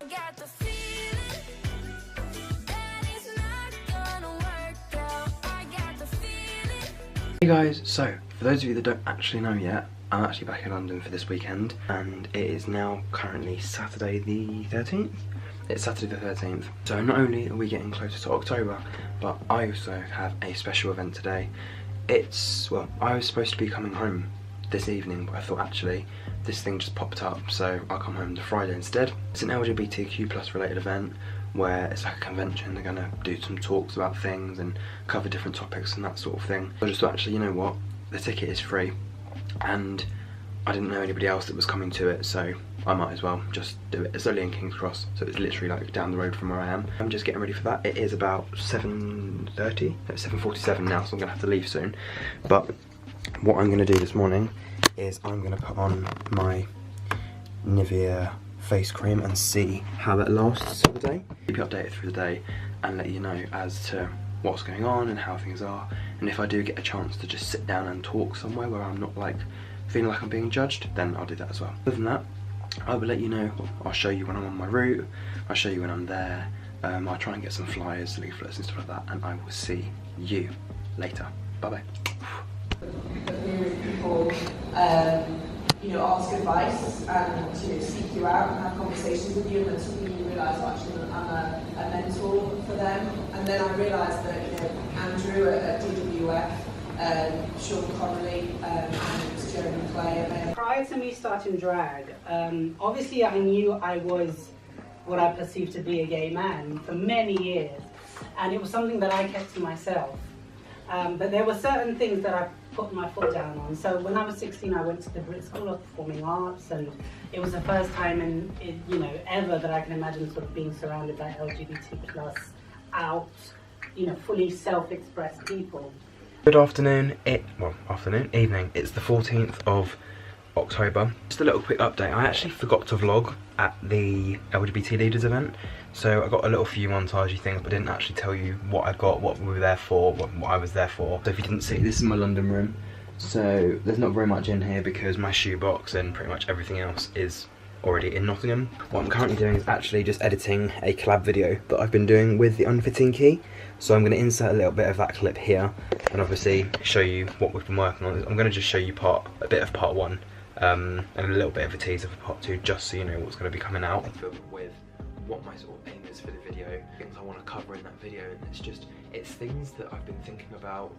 got the feeling that it's not gonna work out. I got the feeling. Hey guys, so for those of you that don't actually know yet, I'm actually back in London for this weekend, and it is now currently Saturday the 13th. It's Saturday the 13th. So not only are we getting closer to October, but I also have a special event today. Well, I was supposed to be coming home this evening, but I thought actually this thing just popped up, so I'll come home to Friday instead. It's an LGBTQ+ related event where it's like a convention. They're gonna do some talks about things and cover different topics and that sort of thing. I just thought, actually, you know what, the ticket is free and I didn't know anybody else that was coming to it, so I might as well just do it. It's only in King's Cross, so it's literally like down the road from where I am. I'm just getting ready for that. It is about 7:30, no, 7:47 now, so I'm gonna have to leave soon. But what I'm gonna do this morning is I'm gonna put on my Nivea face cream and see how that lasts for the day. Keep you updated through the day and let you know as to what's going on and how things are, and if I do get a chance to just sit down and talk somewhere where I'm not like feeling like I'm being judged, then I'll do that as well. Other than that, I will let you know. I'll show you when I'm on my route, I'll show you when I'm there, I'll try and get some flyers, leaflets and stuff like that, and I will see you later. Bye bye. People, you know, ask advice and, you know, seek you out and have conversations with you, and then suddenly you realise, actually, I'm a mentor for them. And then I realised that, you know, Andrew at DWF, Sean Connolly, and Jeremy Clay. Prior to me starting drag, obviously I knew I was what I perceived to be a gay man for many years, and it was something that I kept to myself. But there were certain things that I put my foot down on. So when I was 16, I went to the Brit School of Performing Arts, and it was the first time you know, ever that I can imagine sort of being surrounded by LGBT+ out, you know, fully self-expressed people. Good afternoon, evening. It's the 14th of October. Just a little quick update. I actually forgot to vlog at the LGBT Leaders event. So I got a little few montagey things, but didn't actually tell you what I got, what we were there for, what I was there for. So if you didn't see, this is my London room. So there's not very much in here because my shoebox and pretty much everything else is already in Nottingham. What I'm currently doing is actually just editing a collab video that I've been doing with the Unfitting Key. So I'm going to insert a little bit of that clip here and obviously show you what we've been working on. I'm going to just show you a bit of part 1 and a little bit of a teaser for part 2, just so you know what's going to be coming out. With what my sort of aim is for the video, things I want to cover in that video, and it's things that I've been thinking about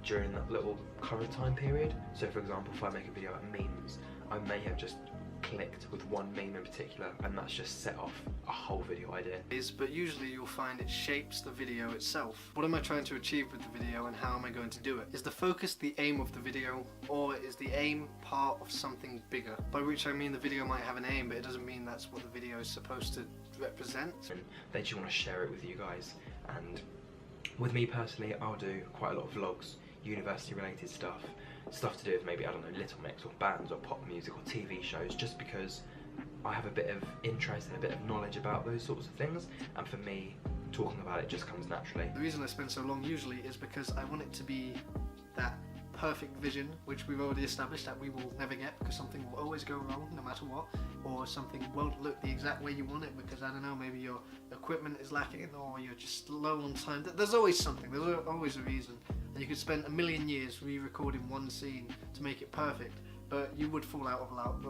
during that little current time period. So for example, if I make a video about memes, I may have just clicked with one meme in particular, and that's just set off a whole video idea. But usually you'll find it shapes the video itself. What am I trying to achieve with the video, and how am I going to do it? Is the focus the aim of the video, or is the aim part of something bigger? By which I mean the video might have an aim, but it doesn't mean that's what the video is supposed to represent. And they just want to share it with you guys, and with me personally, I'll do quite a lot of vlogs, university related stuff to do with maybe, I don't know, Little Mix or bands or pop music or TV shows, just because I have a bit of interest and a bit of knowledge about those sorts of things, and for me, talking about it just comes naturally. The reason I spend so long usually is because I want it to be that perfect vision, which we've already established that we will never get, because something will always go wrong no matter what, or something won't look the exact way you want it because, I don't know, maybe your equipment is lacking or you're just low on time. There's always something, there's always a reason, and you could spend a million years re-recording one scene to make it perfect, but you would fall out of love,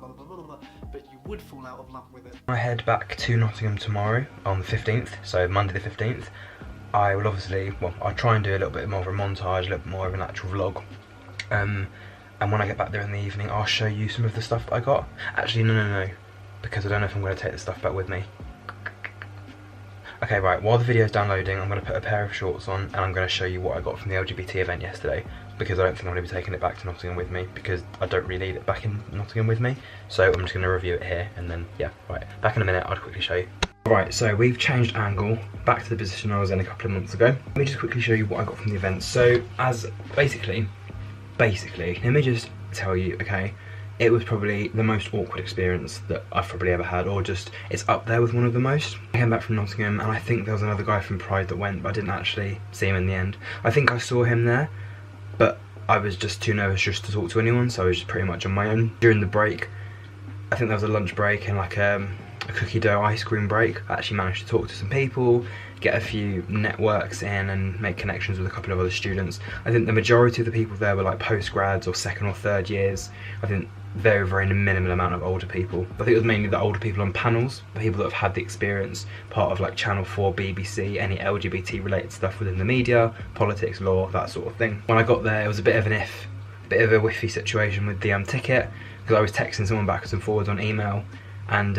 with it. I head back to Nottingham tomorrow on the 15th, so Monday the 15th. I will obviously, I'll try and do a little bit more of a montage, a little bit more of an actual vlog. And when I get back there in the evening, I'll show you some of the stuff that I got. Actually, no, because I don't know if I'm going to take the stuff back with me. Okay, right, while the video's downloading, I'm going to put a pair of shorts on and I'm going to show you what I got from the LGBT event yesterday, because I don't think I'm going to be taking it back to Nottingham with me, because I don't really need it back in Nottingham with me. So I'm just going to review it here, and then, yeah, right, back in a minute, I'll quickly show you. Right, so we've changed angle back to the position I was in a couple of months ago. Let me just quickly show you what I got from the event. So, as basically, let me just tell you, okay, it was probably the most awkward experience that I've probably ever had, or just, it's up there with one of the most. I came back from Nottingham, and I think there was another guy from Pride that went, but I didn't actually see him in the end. I think I saw him there, but I was just too nervous just to talk to anyone, so I was just pretty much on my own. During the break, I think there was a lunch break and like a a cookie dough ice cream break. I actually managed to talk to some people, get a few networks in and make connections with a couple of other students. I think the majority of the people there were like postgrads or second or third years. I think very minimal amount of older people. I think it was mainly the older people on panels, the people that have had the experience, part of like Channel 4, BBC, any LGBT related stuff within the media, politics, law, that sort of thing. When I got there, it was a bit of a whiffy situation with the ticket, because I was texting someone backwards and forwards on email, and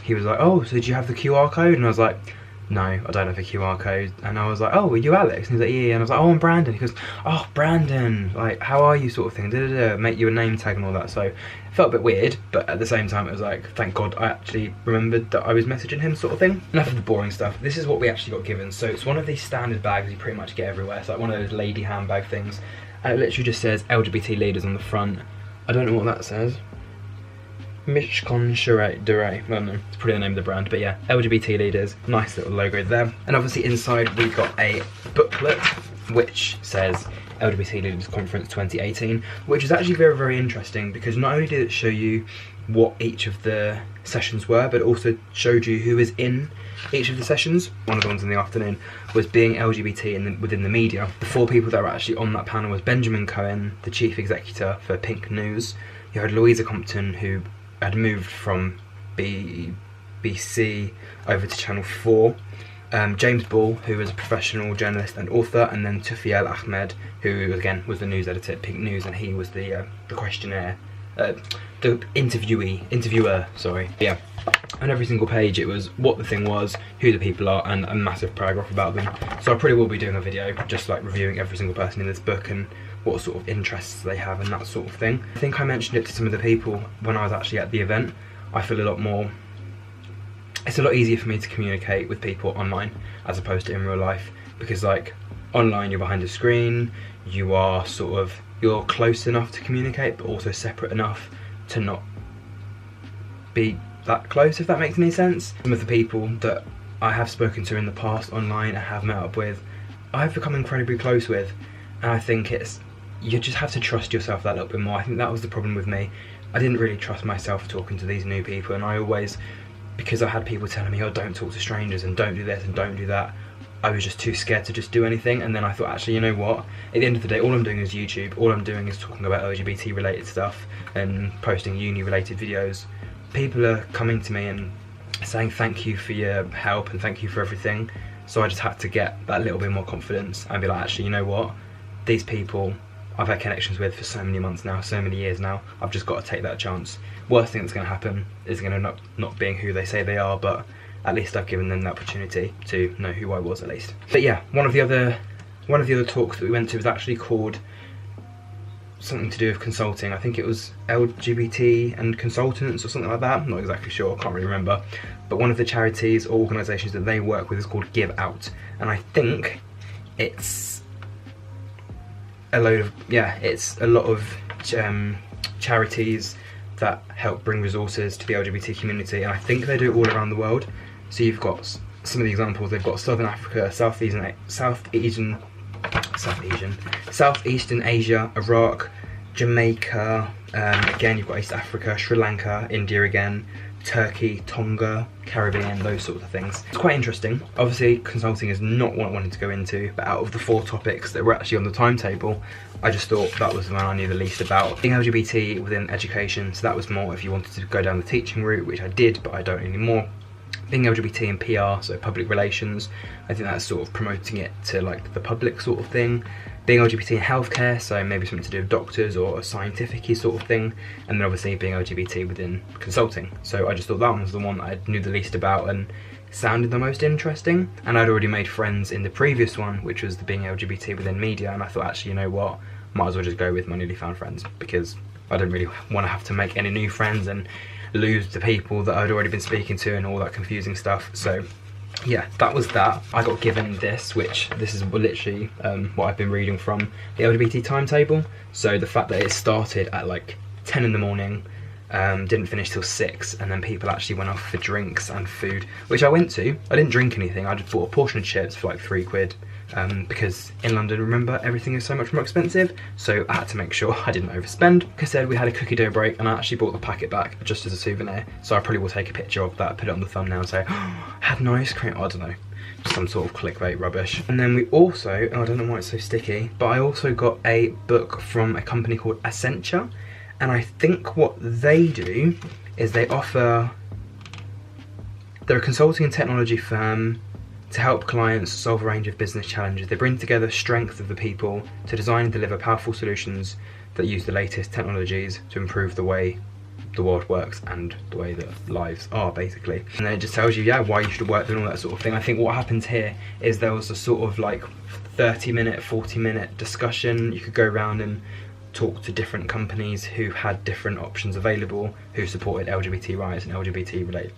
he was like, oh, so did you have the QR code? And I was like, no, I don't have a QR code. And I was like, oh, are you Alex? And he's like, yeah. And I was like, oh, I'm Brandon. He goes, oh, Brandon, like, how are you, sort of thing, make you a name tag and all that. So it felt a bit weird, but at the same time it was like, thank God I actually remembered that I was messaging him, sort of thing. Enough of the boring stuff. This is what we actually got given. So it's one of these standard bags you pretty much get everywhere. It's like one of those lady handbag things, and it literally just says LGBT leaders on the front. I don't know what that says. Mishkon Shure Dure, well no, it's probably the name of the brand, but yeah, LGBT leaders, nice little logo there. And obviously inside we got a booklet which says LGBT Leaders Conference 2018, which is actually very interesting, because not only did it show you what each of the sessions were, but it also showed you who was in each of the sessions. One of the ones in the afternoon was being LGBT within the media. The 4 people that were actually on that panel was Benjamin Cohen, the chief executive for Pink News. You had Louisa Compton, who had moved from BBC over to Channel 4, James Ball, who was a professional journalist and author, and then Tufiel Ahmed, who again was the news editor at Pink News, and he was the questionnaire, the interviewer, sorry. Yeah, on every single page it was what the thing was, who the people are, and a massive paragraph about them. So I probably will be doing a video just like reviewing every single person in this book and what sort of interests they have and that sort of thing. I think I mentioned it to some of the people when I was actually at the event. I feel a lot more, it's a lot easier for me to communicate with people online as opposed to in real life, because like online you're behind a screen, you are sort of, you're close enough to communicate but also separate enough to not be that close, if that makes any sense. Some of the people that I have spoken to in the past online and have met up with, I've become incredibly close with, and I think it's, you just have to trust yourself that little bit more. I think that was the problem with me. I didn't really trust myself talking to these new people, and I always, because I had people telling me, oh, don't talk to strangers and don't do this and don't do that, I was just too scared to just do anything. And then I thought, actually, you know what, at the end of the day, all I'm doing is YouTube, all I'm doing is talking about LGBT related stuff and posting uni related videos. People are coming to me and saying thank you for your help and thank you for everything. So I just had to get that little bit more confidence and be like, actually, you know what, these people I've had connections with for so many months now, so many years now, I've just got to take that chance. Worst thing that's going to happen is going to not being who they say they are, but at least I've given them the opportunity to know who I was at least. But yeah, one of the other talks that we went to was actually called something to do with consulting. I think it was LGBT and consultants or something like that. I'm not exactly sure, I can't really remember. But one of the charities or organisations that they work with is called Give Out, and I think it's a lot of charities that help bring resources to the LGBT community, and I think they do it all around the world. So you've got some of the examples. They've got Southern Africa, Southeastern Asia, Iraq, Jamaica, again you've got East Africa, Sri Lanka, India again, Turkey, Tonga, Caribbean, those sorts of things. It's quite interesting. Obviously consulting is not what I wanted to go into, but out of the 4 topics that were actually on the timetable, I just thought that was the one I knew the least about. Being LGBT within education, so that was more if you wanted to go down the teaching route, which I did, but I don't anymore. Being LGBT in PR, so public relations, I think that's sort of promoting it to like the public sort of thing. Being LGBT in healthcare, so maybe something to do with doctors or a scientific-y sort of thing. And then obviously being LGBT within consulting. So I just thought that one was the one that I knew the least about and sounded the most interesting. And I'd already made friends in the previous one, which was the being LGBT within media, and I thought, actually, you know what, might as well just go with my newly found friends, because I didn't really want to have to make any new friends and lose the people that I'd already been speaking to and all that confusing stuff. So yeah, that was that. I got given this, which this is literally what I've been reading from the LGBT timetable. So the fact that it started at like 10 in the morning didn't finish till 6, and then people actually went off for drinks and food, which I went to. I didn't drink anything, I just bought a portion of chips for like £3, because in London, remember, everything is so much more expensive, so I had to make sure I didn't overspend. Like I said, we had a cookie dough break, and I actually bought the packet back just as a souvenir, so I probably will take a picture of that, put it on the thumbnail and say, oh, had an ice cream, I don't know, some sort of clickbait rubbish. And then we also, oh, I don't know why it's so sticky, but I also got a book from a company called Accenture. And I think what they do is they're a consulting and technology firm to help clients solve a range of business challenges. They bring together strength of the people to design and deliver powerful solutions that use the latest technologies to improve the way the world works and the way that lives are, basically. And then it just tells you, yeah, why you should work and all that sort of thing. I think what happens here is there was a sort of like 30-minute, 40-minute discussion. You could go around and talk to different companies who had different options available, who supported LGBT rights and LGBT related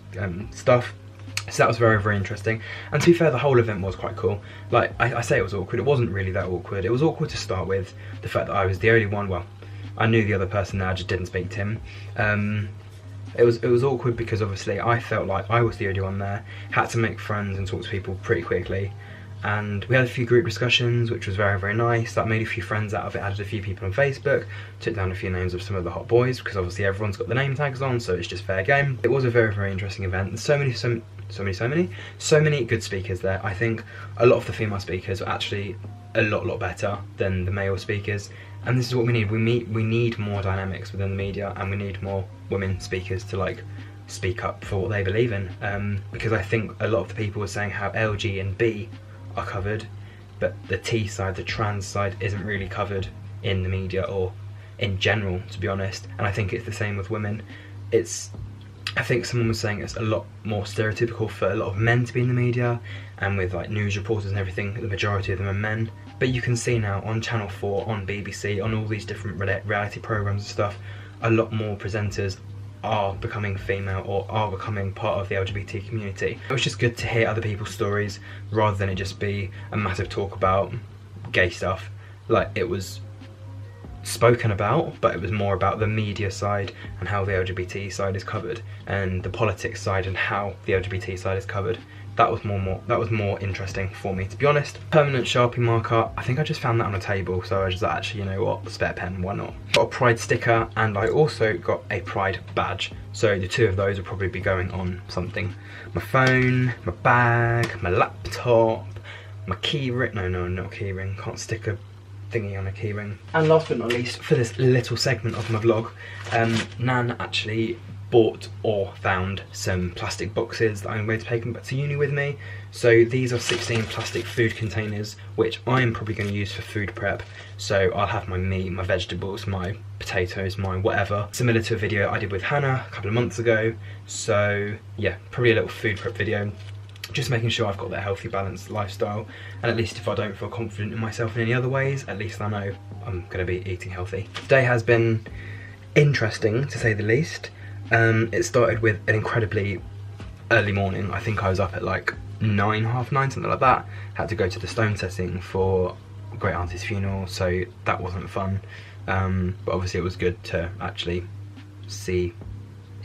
stuff. So that was very, very interesting. And to be fair, the whole event was quite cool. Like, I say it was awkward, it wasn't really that awkward. It was awkward to start with, the fact that I was the only one, well, I knew the other person there, I just didn't speak to him. It was awkward because obviously I felt like I was the only one there, had to make friends and talk to people pretty quickly. And we had a few group discussions, which was very, very nice. That made a few friends out of it, added a few people on Facebook, took down a few names of some of the hot boys, because obviously everyone's got the name tags on, so it's just fair game. It was a very, very interesting event. There's so many good speakers there. I think a lot of the female speakers are actually a lot better than the male speakers, and this is what we need. We need more dynamics within the media, and we need more women speakers to like speak up for what they believe in, because I think a lot of the people were saying how LG and B are covered, but the T side, the trans side, isn't really covered in the media or in general, to be honest. And I think it's the same with women. I think someone was saying it's a lot more stereotypical for a lot of men to be in the media, and with like news reporters and everything, the majority of them are men. But you can see now on Channel 4, on BBC, on all these different reality programs and stuff, a lot more presenters are becoming female or are becoming part of the LGBT community. It was just good to hear other people's stories rather than it just be a massive talk about gay stuff. Like, it was spoken about, but it was more about the media side and how the LGBT side is covered, and the politics side and how the LGBT side is covered. That was more interesting for me, to be honest. Permanent Sharpie marker, I think I just found that on a table, so I was just like, actually, you know what, spare pen, why not? Got a Pride sticker, and I also got a Pride badge, so the two of those will probably be going on something. My phone, my bag, my laptop, my keyring, no, not keyring, can't stick a thingy on a keyring. And last but not least, for this little segment of my vlog, Nan actually bought or found some plastic boxes that I'm going to take back to uni with me. So these are 16 plastic food containers, which I'm probably going to use for food prep. So I'll have my meat, my vegetables, my potatoes, my whatever. Similar to a video I did with Hannah a couple of months ago. So yeah, probably a little food prep video. Just making sure I've got that healthy, balanced lifestyle. And at least if I don't feel confident in myself in any other ways, at least I know I'm going to be eating healthy. Today has been interesting, to say the least. It started with an incredibly early morning. I think I was up at like 9, half 9, something like that. Had to go to the stone setting for great auntie's funeral, so that wasn't fun. But obviously it was good to actually see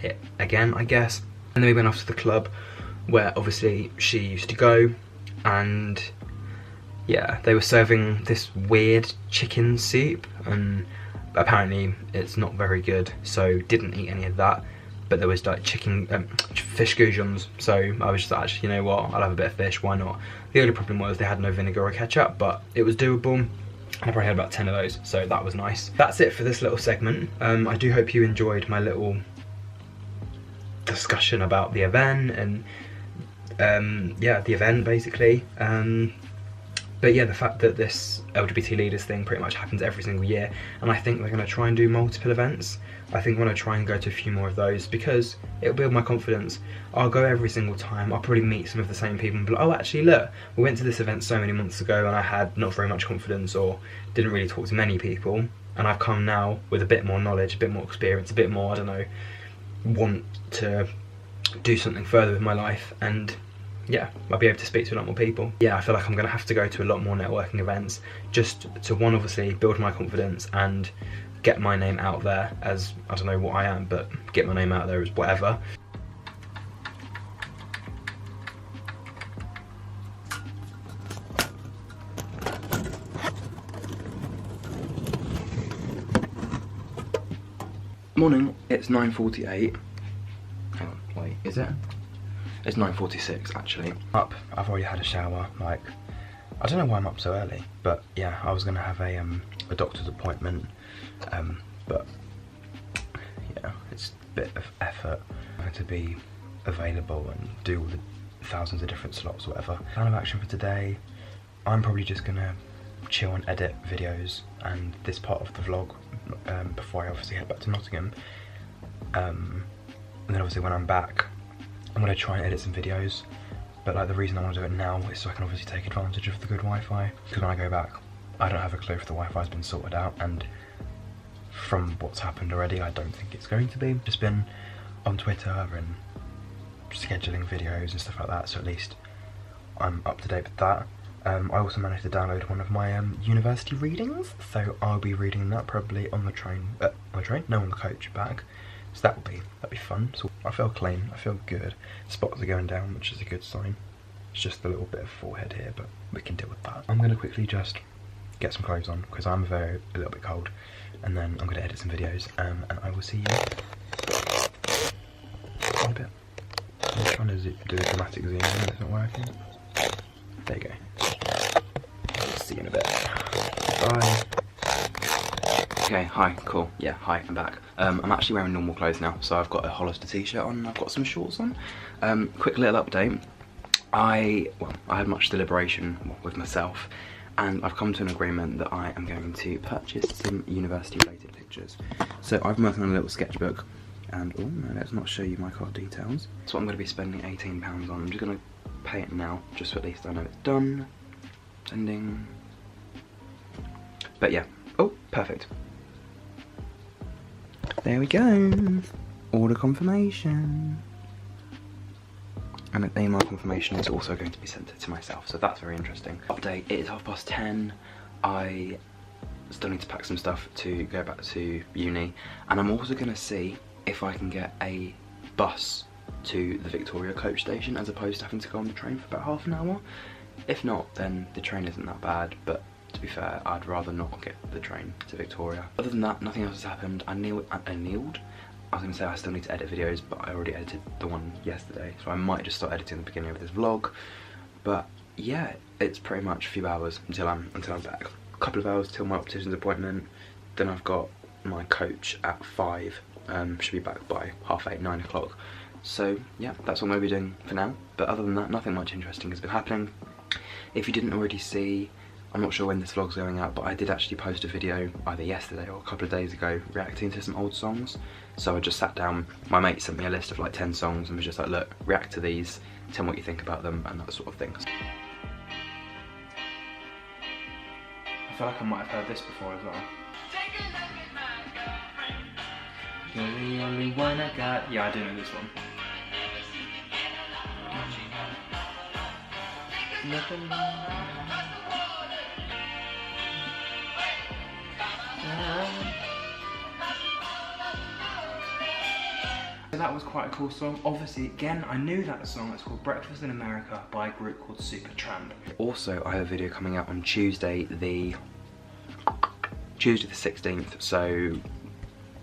it again, I guess. And then we went off to the club, where obviously she used to go, and yeah, they were serving this weird chicken soup, and apparently it's not very good, so didn't eat any of that. But there was like fish goujons, so I was just like, actually, you know what, I'll have a bit of fish, why not? The only problem was they had no vinegar or ketchup, but it was doable, and I probably had about 10 of those, so that was nice. That's it for this little segment. I do hope you enjoyed my little discussion about the event, and yeah, the event basically. But yeah, the fact that this LGBT leaders thing pretty much happens every single year, and I think they're going to try and do multiple events. I think I'm going to try and go to a few more of those, because it'll build my confidence. I'll go every single time, I'll probably meet some of the same people and be like, oh actually look, we went to this event so many months ago and I had not very much confidence or didn't really talk to many people, and I've come now with a bit more knowledge, a bit more experience, a bit more, I don't know, want to do something further with my life, and yeah, I'll be able to speak to a lot more people. Yeah, I feel like I'm going to have to go to a lot more networking events, just to, one, obviously build my confidence, and get my name out there as, I don't know what I am, but get my name out there as whatever. Morning, it's 9:48. Hang on, wait, is it? It's 9:46 actually. Up, I've already had a shower, like, I don't know why I'm up so early, but yeah, I was gonna have a doctor's appointment, but yeah, it's a bit of effort to be available and do all the thousands of different slots or whatever. Plan of action for today, I'm probably just gonna chill and edit videos and this part of the vlog before I obviously head back to Nottingham, and then obviously when I'm back I'm going to try and edit some videos, but like the reason I want to do it now is so I can obviously take advantage of the good Wi-Fi, because when I go back I don't have a clue if the Wi-Fi's been sorted out, and from what's happened already I don't think it's going to be. Just been on Twitter and scheduling videos and stuff like that, so at least I'm up to date with that. I also managed to download one of my university readings, so I'll be reading that probably on the train, on the coach back. So that'd be fun. So I feel clean, I feel good. Spots are going down, which is a good sign. It's just a little bit of forehead here, but we can deal with that. I'm gonna quickly just get some clothes on because I'm a little bit cold, and then I'm gonna edit some videos, and I will see you in a bit. I'm trying to do a dramatic zoom in, it's not working. There you go. See you in a bit. Bye. Okay, hi, cool. Yeah, hi, I'm back. I'm actually wearing normal clothes now, so I've got a Hollister t-shirt on and I've got some shorts on. Quick little update. I had much deliberation with myself, and I've come to an agreement that I am going to purchase some university-related pictures. So I've been working on a little sketchbook, and oh no, let's not show you my card details. That's what I'm going to be spending £18 on. I'm just going to pay it now, just so at least I know it's done. Sending. But yeah, oh, perfect. There we go. Order confirmation. And an email confirmation is also going to be sent to myself, so that's very interesting. Update, it is 10:30. I still need to pack some stuff to go back to uni, and I'm also going to see if I can get a bus to the Victoria coach station as opposed to having to go on the train for about half an hour. If not, then the train isn't that bad, but to be fair, I'd rather not get the train to Victoria. Other than that, nothing else has happened. I was going to say I still need to edit videos, but I already edited the one yesterday, so I might just start editing the beginning of this vlog. But yeah, it's pretty much a few hours until I'm back. A couple of hours till my optician's appointment, then I've got my coach at 5, should be back by 8:30, 9 o'clock. So yeah, that's what I'm going to be doing for now. But other than that, nothing much interesting has been happening. If you didn't already see, I'm not sure when this vlog's going out, but I did actually post a video either yesterday or a couple of days ago reacting to some old songs. So I just sat down, my mate sent me a list of like 10 songs and was just like, look, react to these, tell me what you think about them, and that sort of thing. I feel like I might have heard this before as well. You're the only one I got. Yeah, I do know this one. Nothing. So that was quite a cool song. Obviously, again, I knew that song. It's called Breakfast in America by a group called Supertramp. Also, I have a video coming out on Tuesday the 16th, so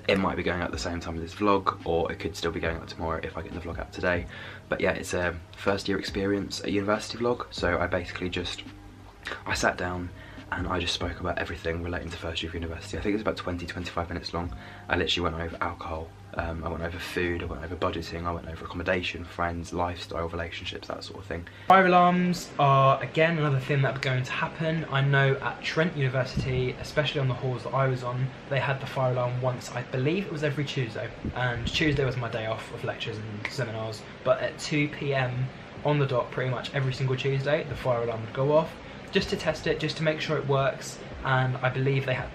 it might be going out at the same time as this vlog, or it could still be going out tomorrow if I get the vlog out today. But yeah, it's a first year experience at university vlog, so I sat down and I just spoke about everything relating to first year of university. I think it was about 20-25 minutes long. I literally went over alcohol, I went over food, I went over budgeting, I went over accommodation, friends, lifestyle, relationships, that sort of thing. Fire alarms are, again, another thing that's going to happen. I know at Trent University, especially on the halls that I was on, they had the fire alarm once, I believe it was every Tuesday. And Tuesday was my day off of lectures and seminars, but at 2 PM on the dot, pretty much every single Tuesday, the fire alarm would go off, just to test it, just to make sure it works. And I believe they had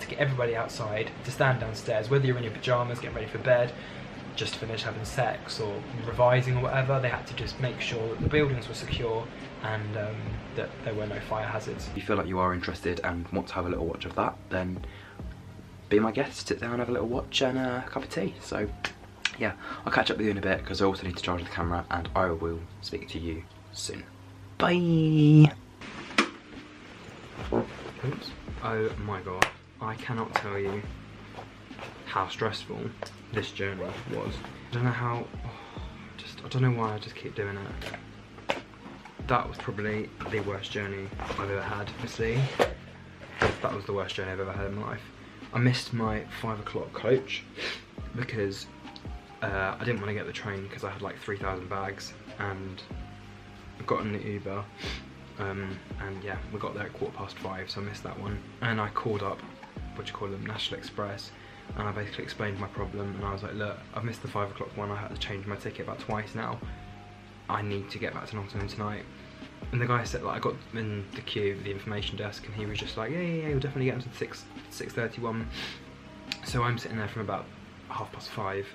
to get everybody outside to stand downstairs, whether you're in your pyjamas, getting ready for bed, just finished having sex or revising or whatever. They had to just make sure that the buildings were secure and that there were no fire hazards. If you feel like you are interested and want to have a little watch of that, then be my guest, sit down, have a little watch and a cup of tea. So yeah, I'll catch up with you in a bit because I also need to charge the camera, and I will speak to you soon. Bye! Oops. Oh my god, I cannot tell you how stressful this journey was. I don't know how, I don't know why I just keep doing it. That was probably the worst journey I've ever had, honestly. That was the worst journey I've ever had in my life. I missed my 5 o'clock coach because I didn't want to get the train because I had like 3,000 bags, and I got in the Uber, and yeah, we got there at 5:15, so I missed that one. And I called up, National Express, and I basically explained my problem, and I was like, look, I've missed the 5 o'clock one, I had to change my ticket about twice now. I need to get back to Nottingham tonight. And the guy said, like, I got in the queue, the information desk, and he was just like, yeah, you'll definitely get into the 6:31. So I'm sitting there from about 5:30,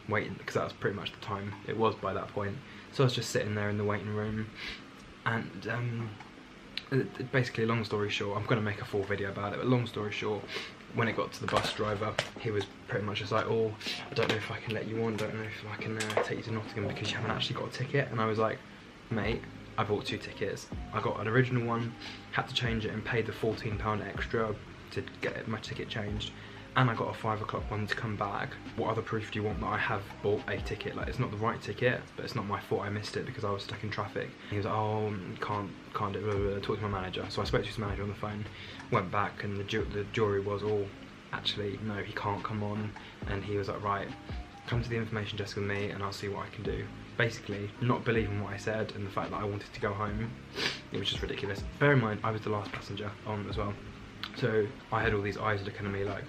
waiting, because that was pretty much the time it was by that point. So I was just sitting there in the waiting room, and basically, long story short, I'm going to make a full video about it, but long story short, when it got to the bus driver, he was pretty much just like, oh, I don't know if I can let you on, don't know if I can take you to Nottingham because you haven't actually got a ticket. And I was like, mate, I bought 2 tickets. I got an original one, had to change it and paid the £14 extra to get my ticket changed, and I got a 5 o'clock one to come back. What other proof do you want that I have bought a ticket? Like, it's not the right ticket, but it's not my fault I missed it because I was stuck in traffic. He was like, oh, can't do it, blah, blah, blah. Talk to my manager. So I spoke to his manager on the phone, went back, and the jury was all, actually, no, he can't come on. And he was like, right, come to the information desk with me and I'll see what I can do. Basically, not believing what I said and the fact that I wanted to go home, it was just ridiculous. Bear in mind, I was the last passenger on as well. So I had all these eyes looking at me like,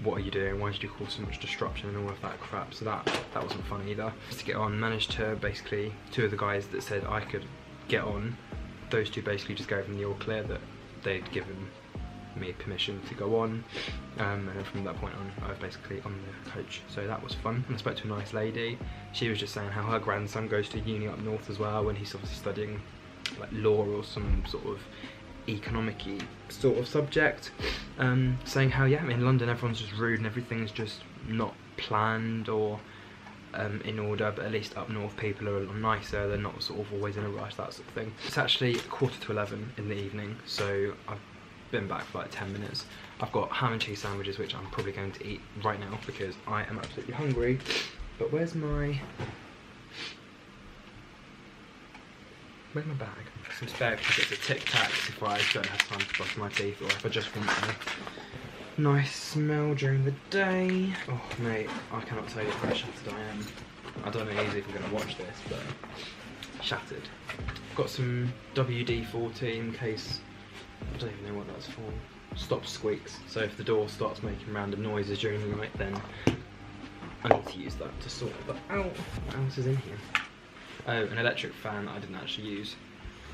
what are you doing? Why did you cause so much disruption and all of that crap? So that wasn't fun either. Just to get on, managed to basically, 2 of the guys that said I could get on, those 2 basically just gave them the all clear that they'd given me permission to go on, and then from that point on I was basically on the coach, so that was fun. And I spoke to a nice lady. She was just saying how her grandson goes to uni up north as well, and he's obviously studying like law or some sort of economic-y sort of subject, saying how, yeah, in London everyone's just rude and everything's just not planned or in order, but at least up north people are a lot nicer, they're not sort of always in a rush, that sort of thing. It's actually 11:15 in the evening, so I've been back for like 10 minutes. I've got ham and cheese sandwiches, which I'm probably going to eat right now because I am absolutely hungry. But where's my bag? Some spare because it's a Tic Tac if I don't have time to brush my teeth, or if I just want a nice smell during the day. Oh mate, I cannot tell you how shattered I am. I don't know easily if I'm going to watch this, but shattered. Got some WD-40 in case, I don't even know what that's for. Stop squeaks. So if the door starts making random noises during the night, then I need to use that to sort that out. What else is in here? Oh, an electric fan that I didn't actually use.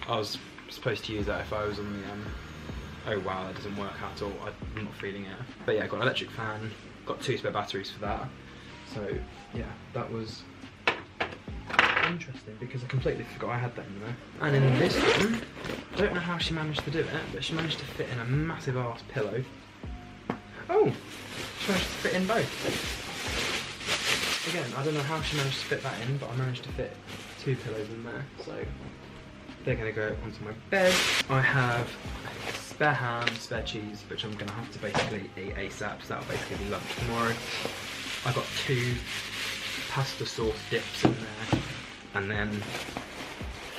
I was supposed to use that if I was on the, oh wow, that doesn't work at all. I'm not feeling it. But yeah, I got an electric fan, got 2 spare batteries for that. So yeah, that was interesting because I completely forgot I had that in there. And in this one, I don't know how she managed to do it, but she managed to fit in a massive ass pillow. Oh, she managed to fit in both. Again, I don't know how she managed to fit that in, but I managed to fit 2 pillows in there, so they're going to go onto my bed. I have spare ham, spare cheese, which I'm going to have to basically eat ASAP, so that'll basically be lunch tomorrow. I've got 2 pasta sauce dips in there, and then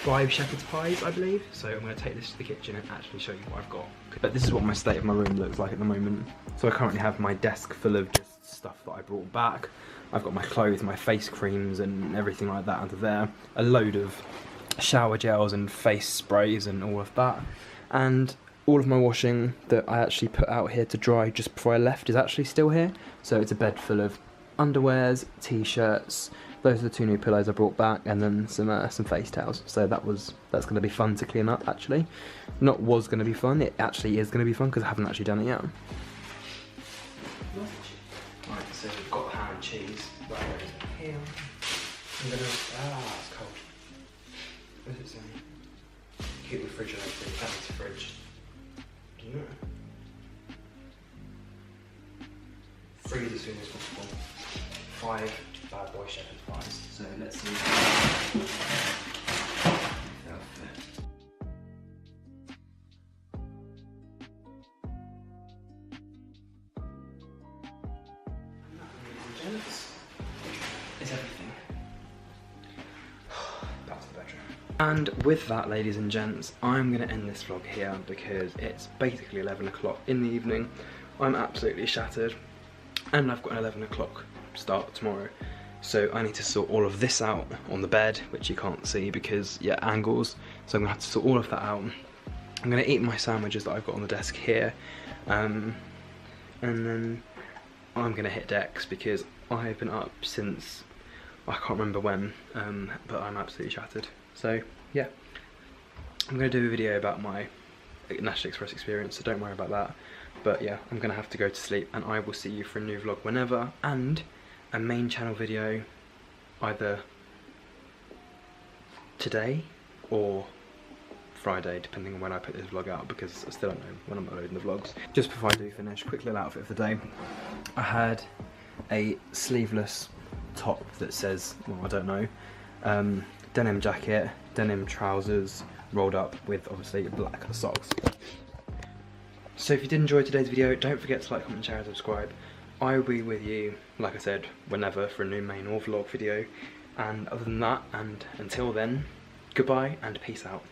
5 shepherd's pies, I believe. So I'm going to take this to the kitchen and actually show you what I've got. But this is what my state of my room looks like at the moment. So I currently have my desk full of just stuff that I brought back. I've got my clothes, my face creams and everything like that under there. A load of shower gels and face sprays and all of that. And all of my washing that I actually put out here to dry just before I left is actually still here. So it's a bed full of underwears, t-shirts. Those are the 2 new pillows I brought back, and then some face towels. So that's going to be fun to clean up. Actually, not was going to be fun. It actually is going to be fun because I haven't actually done it yet. Right, so we've got ham and cheese. Right here. I'm gonna. It's cold. What does it say? Keep refrigerated. That's fridge. Do you know? as soon as possible. 5 bad boy shepherd's pies. So let's see. Is everything. Back to the bedroom. And with that, ladies and gents, I'm going to end this vlog here because it's basically 11 o'clock in the evening. I'm absolutely shattered and I've got an 11 o'clock start tomorrow. So I need to sort all of this out on the bed, which you can't see because, yeah, angles. So I'm going to have to sort all of that out. I'm going to eat my sandwiches that I've got on the desk here. And then I'm going to hit decks because I've been up since, I can't remember when, but I'm absolutely shattered. So yeah, I'm going to do a video about my National Express experience, so don't worry about that. But yeah, I'm going to have to go to sleep and I will see you for a new vlog whenever, and a main channel video either today or Friday, depending on when I put this vlog out, because I still don't know when I'm uploading the vlogs. Just before I do finish, quick little outfit of the day. I had a sleeveless top that says, well, I don't know, denim jacket, denim trousers, rolled up with obviously black socks. So if you did enjoy today's video, don't forget to like, comment, share and subscribe. I will be with you, like I said, whenever for a new main or vlog video. And other than that, and until then, goodbye and peace out.